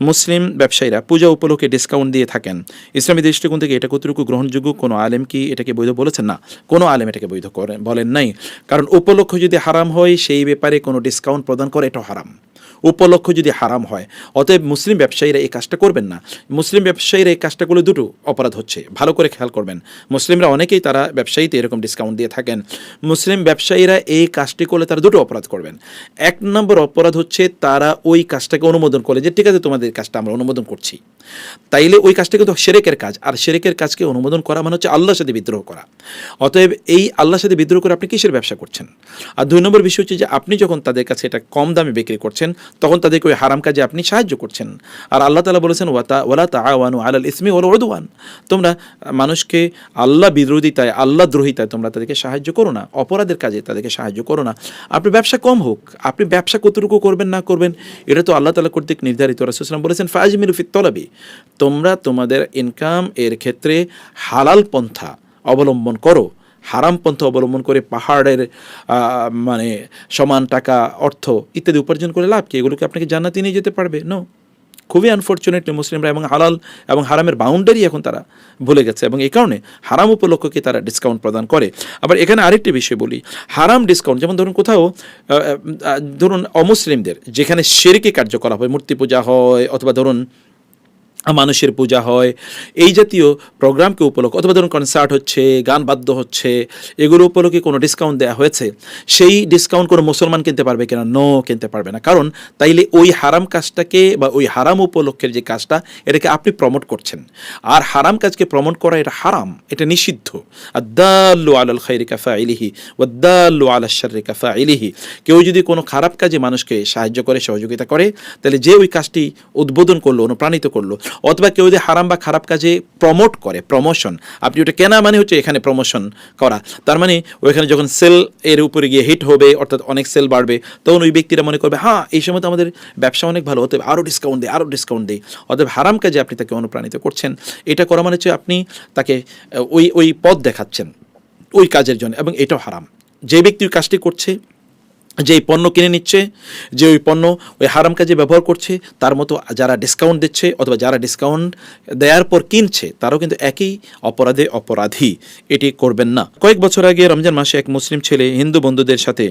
মুসলিম ব্যবসায়ীরা পূজা উপলক্ষে ডিসকাউন্ট দিয়ে থাকেন, ইসলামী দৃষ্টিকোণ থেকে এটা কতটুকু গ্রহণযোগ্য? কোনো আলেম কি এটাকে বৈধ বলেছেন? না, কোনো আলেম এটাকে বৈধ বলেন নাই। কারণ উপলক্ষ যদি হারাম হয় সেই ব্যাপারে কোনো ডিসকাউন্ট প্রদান করে এটাও হারাম। উপলক্ষ যদি হারাম হয়, অতএব মুসলিম ব্যবসায়ীরা এই কাজটা করবেন না। মুসলিম ব্যবসায়ীরা এই কাজটা করলে দুটো অপরাধ হচ্ছে, ভালো করে খেয়াল করবেন। মুসলিমরা অনেকেই তারা ব্যবসায়ীতে এরকম ডিসকাউন্ট দিয়ে থাকেন। মুসলিম ব্যবসায়ীরা এই কাজটি করলে তারা দুটো অপরাধ করবেন। এক নম্বর অপরাধ হচ্ছে তারা ওই কাজটাকে অনুমোদন করে, যে ঠিক আছে তোমাদের কাজটা আমরা অনুমোদন করছি, তাইলে ওই কাজটা কিন্তু শিরকের কাজ, আর শিরকের কাজকে অনুমোদন করা মানে হচ্ছে আল্লাহর সাথে বিদ্রোহ করা। অতএব এই আল্লাহর সাথে বিদ্রোহ করে আপনি কিসের ব্যবসা করছেন? আর দুই নম্বর বিষয় হচ্ছে যে আপনি যখন তাদের কাছে এটা কম দামে বিক্রি করছেন তখন তাদেরকে ওই হারাম কাজে আপনি সাহায্য করছেন। আর আল্লাহ তাআলা বলেছেন ওয়ালা তাআওয়ানু আলাল ইসমি ওয়াল উদওয়ান, তোমরা মানুষকে আল্লাহ বিরোধিতায়, আল্লাহ দ্রোহিতায় তোমরা তাদেরকে সাহায্য করো না, অপরাধের কাজে তাদেরকে সাহায্য করো না। আপনি ব্যবসা কম হোক, আপনি ব্যবসা কতটুকু করবেন না করবেন এটা তো আল্লাহ তাআলা কর্তৃক নির্ধারিত। রাসূল সাল্লাল্লাহু আলাইহি ওয়াসাল্লাম বলেছেন ফাজমিলু ফিত তলাবি, তোমরা তোমাদের ইনকাম এর ক্ষেত্রে হালাল পন্থা অবলম্বন করো। হারাম পন্থা অবলম্বন করে পাহাড়ের মানে সমান টাকা, অর্থ ইত্যাদি উপার্জন করে লাভ কি? এগুলোকে আপনাকে জান্নাতে নিয়ে যেতে পারবে? নো। খুবই আনফর্চুনেটলি মুসলিমরা এবং হালাল এবং হারামের বাউন্ডারি এখন তারা ভুলে গেছে, এবং এই কারণে হারাম উপলক্ষকে তারা ডিসকাউন্ট প্রদান করে। আবার এখানে আরেকটি বিষয় বলি, হারাম ডিসকাউন্ট যেমন ধরুন কোথাও ধরুন অমুসলিমদের যেখানে শিরকি কার্যকলাপ হয়, মূর্তি পূজা হয় অথবা ধরুন মানুষের পূজা হয়, এই জাতীয় প্রোগ্রামকে উপলক্ষে অথবা ধরুন কনসার্ট হচ্ছে, গান বাদ্য হচ্ছে, এগুলো উপলক্ষে কোনো ডিসকাউন্ট দেওয়া হয়েছে, সেই ডিসকাউন্ট কোনো মুসলমান কিনতে পারবে কিনা? নো, কিনতে পারবে না। কারণ তাইলে ওই হারাম কাজটাকে বা ওই হারাম উপলক্ষের যে কাজটা এটাকে আপনি প্রমোট করছেন, আর হারাম কাজকে প্রমোট করা এটা হারাম, এটা নিষিদ্ধ। আদ-দাল্লু আলাল খায়রি কাফাইলিহি ওয়াদ-দাল্লু আলাশ শাররি কাফাইলিহি, কেউ যদি কোনো খারাপ কাজে মানুষকে সাহায্য করে, সহযোগিতা করে, তাহলে যে ওই কাজটি উদ্বোধন করলো, অনুপ্রাণিত করলো, অথবা কেউ যদি হারাম বা খারাপ কাজে প্রমোট করে, প্রমোশন, আপনি ওটা কেনা মানে হচ্ছে এখানে প্রমোশন করা, তার মানে ওইখানে যখন সেল এর উপরে গিয়ে হিট হবে, অর্থাৎ অনেক সেল বাড়বে, তখন ওই ব্যক্তিরা মনে করবে হ্যাঁ এই সময় তো আমাদের ব্যবসা অনেক ভালো, অতএব আরও ডিসকাউন্ট দেয়, আরও ডিসকাউন্ট দেয়। অতএব হারাম কাজে আপনি তাকে অনুপ্রাণিত করছেন, এটা করা মানে হচ্ছে আপনি তাকে ওই পথ দেখাচ্ছেন ওই কাজের জন্য, এবং এটাও হারাম। যে ব্যক্তি ওই কাজটি করছে, যে পণ্য কিনে নিচ্ছে, যে ওই পণ্য ওই হারাম কাজে ব্যবহার করছে, তার মতো যারা ডিসকাউন্ট দিচ্ছে অথবা যারা ডিসকাউন্ট দেওয়ার পর কিনছে তারাও কিন্তু একই অপরাধে অপরাধী। এটি করবেন না। কয়েক বছর আগে রমজান মাসে এক মুসলিম ছেলে হিন্দু বন্ধুদের সাথে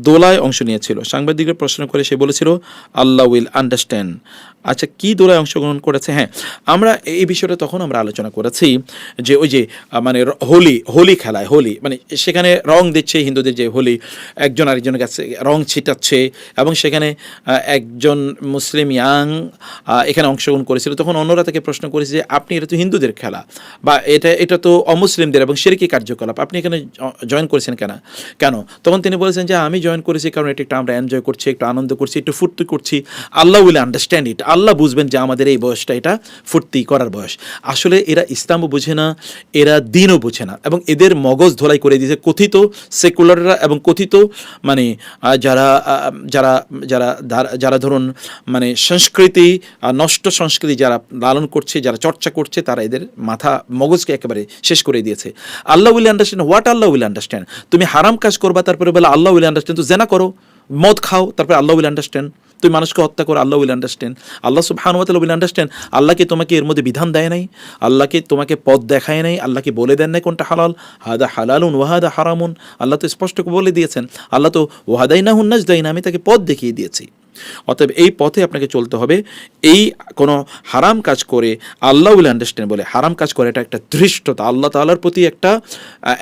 দোলায় অংশ নিয়েছিল। সাংবাদিকরা প্রশ্ন করে সে বলেছিল আল্লাহ উইল আন্ডারস্ট্যান্ড। আচ্ছা, কি দোলায় অংশগ্রহণ করেছে? হ্যাঁ, আমরা এই বিষয়টা তখন আমরা আলোচনা করেছি যে ওই যে মানে হোলি খেলায়, হোলি মানে সেখানে রং দিচ্ছে হিন্দুদের, যে হোলি একজন আরেকজনের কাছে রং ছিটাচ্ছে, এবং সেখানে একজন মুসলিম ইয়াং এখানে অংশগ্রহণ করেছিল। তখন অন্যরা তাকে প্রশ্ন করেছে যে আপনি, এটা তো হিন্দুদের খেলা বা এটা তো অমুসলিমদের এবং শিরকি কার্যকলাপ, আপনি এখানে জয়েন করেছেন কেন? তখন তিনি বলেছেন যে আমি জয়েন করেছি কারণ এটা একটু আমরা এনজয় করছি, একটু আনন্দ করছি, একটু ফুর্তি করছি। আল্লাহ উইল আন্ডারস্ট্যান্ড ইট, আল্লাহ বুঝবেন যে আমাদের এই বয়সটা এটা ফুর্তি করার বয়স। আসলে এরা ইসলামও বুঝে না, এরা দিনও বুঝে না, এবং এদের মগজ ধোলাই করে দিয়েছে কথিত সেকুলাররা এবং কথিত মানে যারা যারা যারা যারা ধরুন মানে সংস্কৃতি, নষ্ট সংস্কৃতি যারা লালন করছে, যারা চর্চা করছে, তারা এদের মগজকে একেবারে শেষ করে দিয়েছে। Allah will understand, what Allah will understand? তুমি হারাম কাজ করবা তারপরে বলে আল্লাহ উইল আন্ডারস্ট্যান্ড, তো জেনা করো, মদ খাও, তারপরে আল্লাহ উইল আন্ডারস্ট্যান্ড, তুমি মানুষকে হত্যা করো, আল্লাহ উইল আন্ডারস্ট্যান্ড। আল্লাহ সুবহানাহু ওয়া তাআলা উইল আন্ডারস্ট্যান্ড। আল্লাহকে তোমাকে এর মধ্যে বিধান দেয় নাই, আল্লাহকে তোমাকে পথ দেখায় নাই, আল্লাহকে বলে দেন নাই কোনটা হালাল, হাদা হালালুন ওয়া হাদা হারামুন। আল্লাহ তো স্পষ্ট বলে দিয়েছেন, আল্লাহ তো ওয়াহাদাইনাহুন নাজদাইন, আমি তাকে পথ দেখিয়ে দিয়েছি। অতএব এই পথে আপনাকে চলতে হবে। এই কোনো হারাম কাজ করে আল্লাহ উইল আন্ডারস্ট্যান্ড বলে হারাম কাজ করে, এটা একটা ধৃষ্টতা, আল্লাহ তাআলার প্রতি একটা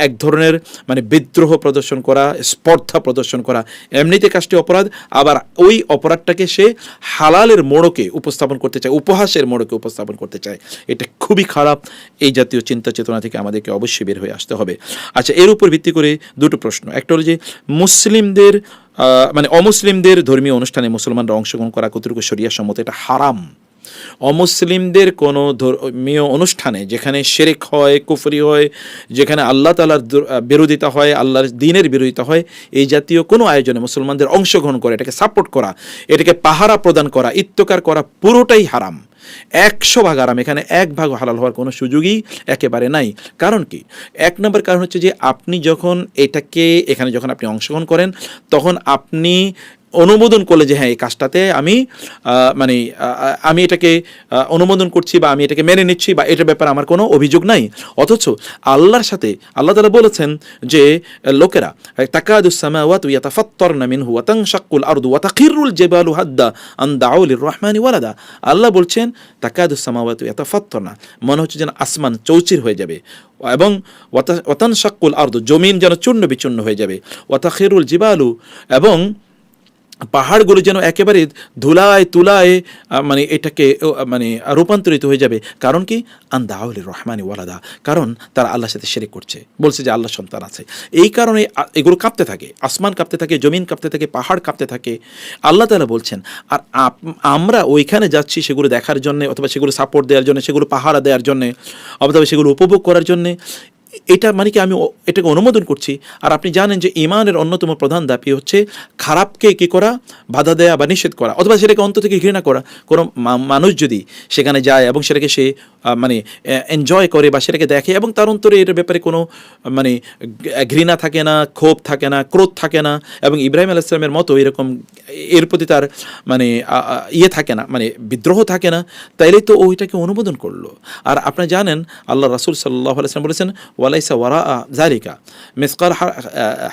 এক ধরনের মানে বিদ্রোহ প্রদর্শন করা, স্পর্ধা প্রদর্শন করা। এমনিতে কাজটি অপরাধ, আবার ওই অপরাধটাকে সে হালালের মোড়কে উপস্থাপন করতে চায়, উপহাসের মোড়কে উপস্থাপন করতে চায়। এটা খুবই খারাপ। এই জাতীয় চিন্তা চেতনা থেকে আমাদেরকে অবশ্যই বের হয়ে আসতে হবে। আচ্ছা, এর উপর ভিত্তি করে দুটো প্রশ্ন। একটা হলো যে মুসলিমদের মানে অমুসলিমদের ধর্মীয় অনুষ্ঠানে মুসলমানরা অংশগ্রহণ করা কতটুকু শরিয়া সম্মত? এটা হারাম। অমুসলিমদের কোনো ধর্মীয় অনুষ্ঠানে যেখানে শিরক হয়, কুফরি হয়, যেখানে আল্লাহ তাআলার বিরোধিতা হয়, আল্লাহর দ্বীনের বিরোধিতা হয়, এই জাতীয় কোনো আয়োজনে মুসলমানদের অংশগ্রহণ করা, এটাকে সাপোর্ট করা, এটাকে পাহারা প্রদান করা, ইত্তকার করা, পুরোটাই হারাম। 100 ভাগ হারাম। এখানে 1 ভাগ হালাল হওয়ার কোনো সুযোগই একেবারে নাই। কারণ কি? 1 নম্বর কারণ হচ্ছে যে আপনি যখন এখানে যখন আপনি অংশগ্রহণ করেন, তখন আপনি অনুমোদন করলে যে হ্যাঁ এই কাজটাতে আমি মানে আমি এটাকে অনুমোদন করছি বা আমি এটাকে মেনে নিচ্ছি বা এটার ব্যাপারে আমার কোনো অভিযোগ নাই, অথচ আল্লাহর সাথে আল্লাহ তাআলা বলেছেন যে লোকেরা তাকাদুস সামাওয়াতু ইয়াতাফাত্তারনা মিনহু ওয়া তানশাক্কুল আরদু ওয়া তাখিরুল জিবালু হাদ্দা আন দাউ লিররহমানি ওয়ালাদা। আল্লাহ বলছেন তাকাদুস সামাওয়াতু ইয়াতাফাত্তারনা, মনে হচ্ছে যেন আসমান চৌচির হয়ে যাবে, এবং ওয়া তানশাক্কুল আরদু, জমিন যেন চূর্ণ বিচূর্ণ হয়ে যাবে, ওয়া তাখিরুল জিবালু, এবং পাহাড়গুলো যেন একেবারে ধুলায় তুলায় মানে এটাকে মানে রূপান্তরিত হয়ে যাবে। কারণ কি? আন্দাউলির রহমানি ওয়ালাদা, কারণ তারা আল্লাহর সাথে শিরক করছে, বলছে যে আল্লাহ সন্তান আছে। এই কারণে এগুলো কাঁপতে থাকে, আসমান কাঁপতে থাকে, জমিন কাঁপতে থাকে, পাহাড় কাঁপতে থাকে। আল্লাহ তাআলা বলছেন আর আমরা ওইখানে যাচ্ছি সেগুলো দেখার জন্যে, অথবা সেগুলো সাপোর্ট দেওয়ার জন্য, সেগুলো পাহারা দেওয়ার জন্যে, অথবা সেগুলো উপভোগ করার জন্যে। এটা মানে কি আমি এটাকে অনুমোদন করছি? আর আপনি জানেন যে ঈমানের অন্যতম প্রধান দাবি হচ্ছে খারাপকে কী করা, বাধা দেয়া বা নিষেধ করা, অথবা সেটাকে অন্তর থেকে ঘৃণা করা। কোনো মানুষ যদি সেখানে যায় এবং সেটাকে সে মানে এনজয় করে বা সেটাকে দেখে, এবং তার অন্তরে এটার ব্যাপারে কোনো মানে ঘৃণা থাকে না, ক্ষোভ থাকে না, ক্রোধ থাকে না, এবং ইব্রাহিম আলাইহিস সালামের মতো এরকম এর প্রতি তার মানে থাকে না, মানে বিদ্রোহ থাকে না, তাইলেই তো ওইটাকে অনুমোদন করলো। আর আপনি জানেন আল্লাহ রাসূল সাল্লাল্লাহু আলাইহি ওয়াসাল্লাম বলেছেন ওয়ালাইসা ওয়ারাআ যালিকা মিসকাল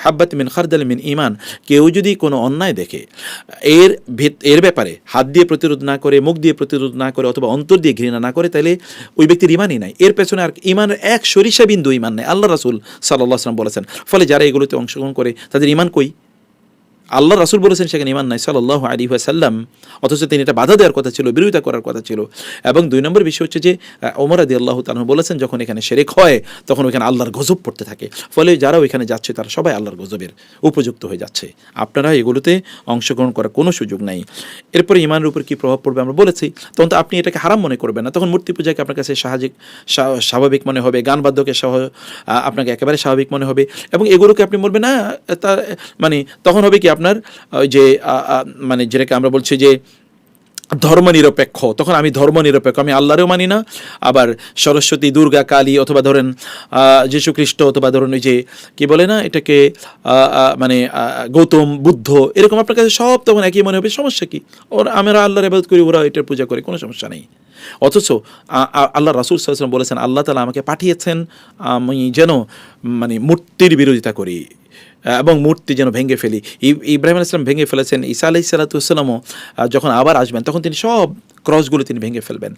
হাব্বাত মিন খারদাল মিন ঈমান, কেউ যদি কোনো অন্যায় দেখে এর ব্যাপারে হাত দিয়ে প্রতিরোধ না করে, মুখ দিয়ে প্রতিরোধ না করে, অথবা অন্তর দিয়ে ঘৃণা না করে, তাহলে ওই ব্যক্তির ঈমানই নাই। এর পেছনে আর ঈমানের এক সরিষা বিন্দু ঈমান নাই, আল্লাহ রাসূল সাল্লাল্লাহু আলাইহি ওয়াসাল্লাম বলেছেন। ফলে যারা এগুলোতে অংশগ্রহণ করে তাদের ঈমান কই? আল্লাহ রাসূল বলেছেন সেখানে ঈমান নাই সাল্লাল্লাহু আলাইহি ওয়াসাল্লাম, অথচ তিনি এটা বাধা দেওয়ার কথা ছিল, বিরোধিতা করার কথা ছিল। এবং ২ নম্বর বিষয় হচ্ছে যে ওমর রাদিয়াল্লাহু তাআলা বলেছেন যখন এখানে শিরক হয় তখন ওইখানে আল্লাহর গজব পড়তে থাকে, ফলে যারা ওইখানে যাচ্ছে তারা সবাই আল্লাহর গজবের উপযুক্ত হয়ে যাচ্ছে। আপনারা এগুলোতে অংশগ্রহণ করার কোনো সুযোগ নাই। এরপরে ঈমানের উপর কী প্রভাব পড়বে আমরা বলেছি। তখন তো আপনি এটাকে হারাম মনে করবেন না, তখন মূর্তি পূজাকে আপনার কাছে স্বাভাবিক মনে হবে, গান বাদ্যকে আপনাকে একেবারে স্বাভাবিক মনে হবে, এবং এগুলোকে আপনি বলবেন না তা মানে তখন হবে কি আপনার ওই যে মানে যেটাকে আমরা বলছি যে ধর্মনিরপেক্ষ, তখন আমি ধর্মনিরপেক্ষ, আমি আল্লাহরেও মানি না, আবার সরস্বতী, দুর্গা, কালী, অথবা ধরেন যীশু খ্রিস্ট, অথবা ধরুন ওই যে কি বলে না এটাকে মানে গৌতম বুদ্ধ, এরকম আপনার কাছে সব তখন একই মনে হবে। সমস্যা কি? আমরা আল্লাহর ইবাদত করি, ওরা এটার পূজা করে, কোনো সমস্যা নেই। অথচ আল্লাহ রাসূল সাল্লাল্লাহু আলাইহি ওয়াসাল্লাম বলেছেন আল্লাহ তাআলা আমাকে পাঠিয়েছেন আমি যেন মানে মূর্তির বিরোধিতা করি এবং মূর্তি যেন ভেঙে ফেলি। ইব্রাহিম আলাইহিস সালাম ভেঙে ফেলেছেন, ঈসা আলাইহিস সালামও যখন আবার আসবেন তখন তিনি সব ক্রসগুলো তিনি ভেঙে ফেলবেন।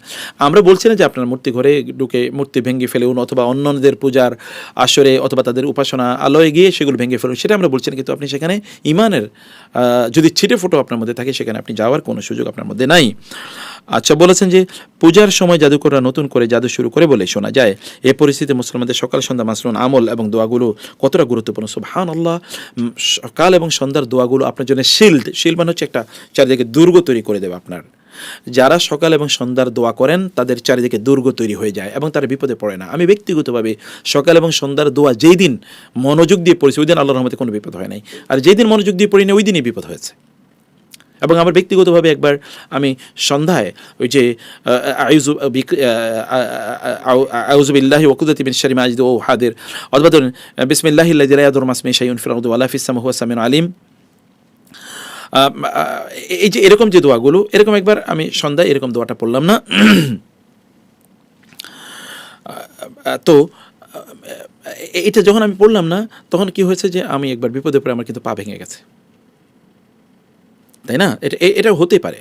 আমরা বলছি না যে আপনার মূর্তি ঘরে ঢুকে মূর্তি ভেঙে ফেলুন, অথবা অন্যদের পূজার আসরে অথবা তাদের উপাসনা আলোয় গিয়ে সেগুলো ভেঙে ফেলুন, সেটা আমরা বলছি না। কিন্তু আপনি সেখানে ঈমানের যদি ছিটে ফোটো আপনার মধ্যে থাকে সেখানে আপনি যাওয়ার কোনো সুযোগ আপনার মধ্যে নাই। আচ্ছা, বলেছেন যে পূজার সময় জাদুকররা নতুন করে জাদু শুরু করে বলে শোনা যায়। এই পরিস্থিতিতে মুসলমানদের সকাল সন্ধ্যা মাসনুন আমল এবং দোয়াগুলো কতটা গুরুত্বপূর্ণ। সুবহানাল্লাহ, সকাল এবং সন্ধ্যার দোয়াগুলো আপনার জন্য শিল্ড মানে হচ্ছে একটা চারিদিকে দুর্গ তৈরি করে দেবে আপনার। যারা সকাল এবং সন্ধ্যার দোয়া করেন তাদের চারিদিকে দুর্গ তৈরি হয়ে যায় এবং তারা বিপদে পড়ে না। আমি ব্যক্তিগতভাবে সকাল এবং সন্ধ্যার দোয়া যেই দিন মনোযোগ দিয়ে পড়েছি ওই দিন আল্লাহর রহমতে কোনো বিপদ হয় নাই, আর যেই দিন মনোযোগ দিয়ে পড়ি না ওই দিনই বিপদ হয়েছে। এবং আমার ব্যক্তিগতভাবে একবার আমি সন্ধ্যায় ওই যে আউযু বিল্লাহি ওয়া কুদরাতি মিন শাররি মা আজিদু ওয়া হাদির, অথবা ধরুন বিসমিল্লাহিল্লাযী লা ইয়াদুররু মা ইসমিহি শাইউন ফিল আরদি ওয়া লা ফিস সামাই ওয়া হুয়া সামিউল আলিম, এই যে এরকম যে দোয়াগুলো, এরকম একবার আমি সন্ধ্যায় এরকম দোয়াটা পড়লাম না। তো এটা যখন আমি পড়লাম না তখন কি হয়েছে যে আমি একবার বিপদে পড়ে আমার কিন্তু পা ভেঙে গেছে, তাই না? এটা হতে পারে।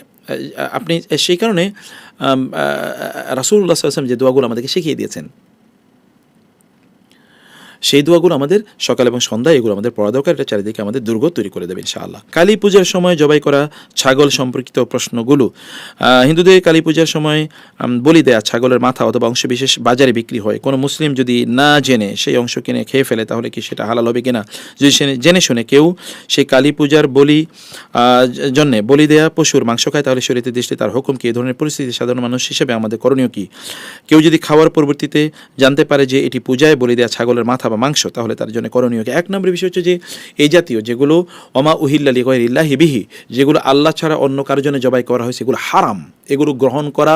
আপনি সেই কারণে রাসূলুল্লাহ সাল্লাল্লাহু আলাইহি ওয়াসাল্লাম যে দোয়াগুলো আমাদেরকে শিখিয়ে দিয়েছেন সেই দোয়াগুলো আমাদের সকাল এবং সন্ধ্যায় এগুলো আমাদের পড়া দরকার। এটা চারিদিকে আমাদের দুর্গ তৈরি করে দেবে ইনশাআল্লাহ। কালী পূজার সময় জবাই করা ছাগল সম্পর্কিত প্রশ্নগুলো। হিন্দুদের কালী পূজার সময় বলি দেয়া ছাগলের মাথা অথবা অংশ বিশেষ বাজারে বিক্রি হয়। কোনো মুসলিম যদি না জেনে সেই অংশ কিনে খেয়ে ফেলে তাহলে কি সেটা হালাল হবে কিনা? যদি জেনে শুনে কেউ সেই কালী পূজার জন্যে বলি দেয়া পশুর মাংস খায় তাহলে শরীয়তের দৃষ্টিতে তার হুকুম কি? এই ধরনের পরিস্থিতি সাধারণ মানুষ হিসেবে আমাদের করণীয় কি? কেউ যদি খাওয়ার পরবর্তীতে জানতে পারে যে এটি পূজায় বলি দেয়া ছাগলের মাথা বা মাংস তাহলে তার জন্য করণীয় কি? এক নম্বর বিষয় হচ্ছে যে এই জাতীয় যেগুলো ওমা উহিল্লা লিগাইরিল্লাহি বিহি, যেগুলো আল্লাহ ছাড়া অন্য কারোর জন্য জবাই করা হয় সেগুলো হারাম। এগুলো গ্রহণ করা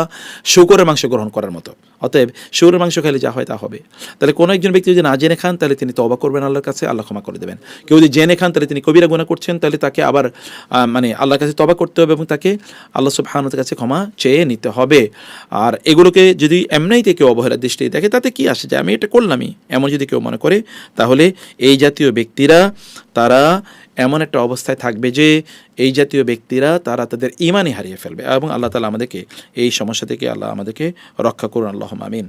শূকরের মাংস গ্রহণ করার মতো। অতএব শুকরের মাংস খেলে যা হয় তা হবে। তাহলে কোনো একজন ব্যক্তি যদি না জেনে খান তাহলে তিনি তওবা করবেন আল্লাহর কাছে, আল্লাহ ক্ষমা করে দেবেন। কেউ যদি জেনে খান তাহলে তিনি কবিরা গুনাহ করছেন, তাহলে তাকে আবার মানে আল্লাহর কাছে তওবা করতে হবে এবং তাকে আল্লাহ সুবহানাহু ওয়া তাআলার কাছে ক্ষমা চেয়ে নিতে হবে। আর এগুলোকে যদি এমনিতে কেউ অবহেলার দৃষ্টি দেখে তাতে কি আসে যে আমি এটা করলামই, এমন যদি কেউ মনে করে, তাহলে এই জাতীয় ব্যক্তিরা তারা এমন একটা অবস্থায় থাকবে যে এই জাতীয় ব্যক্তিরা তারা তাদের ঈমানই হারিয়ে ফেলবে। এবং আল্লাহ তাআলা আমাদেরকে এই সমস্যা থেকে আল্লাহ আমাদেরকে রক্ষা করুন, আল্লাহুম্মা আমিন।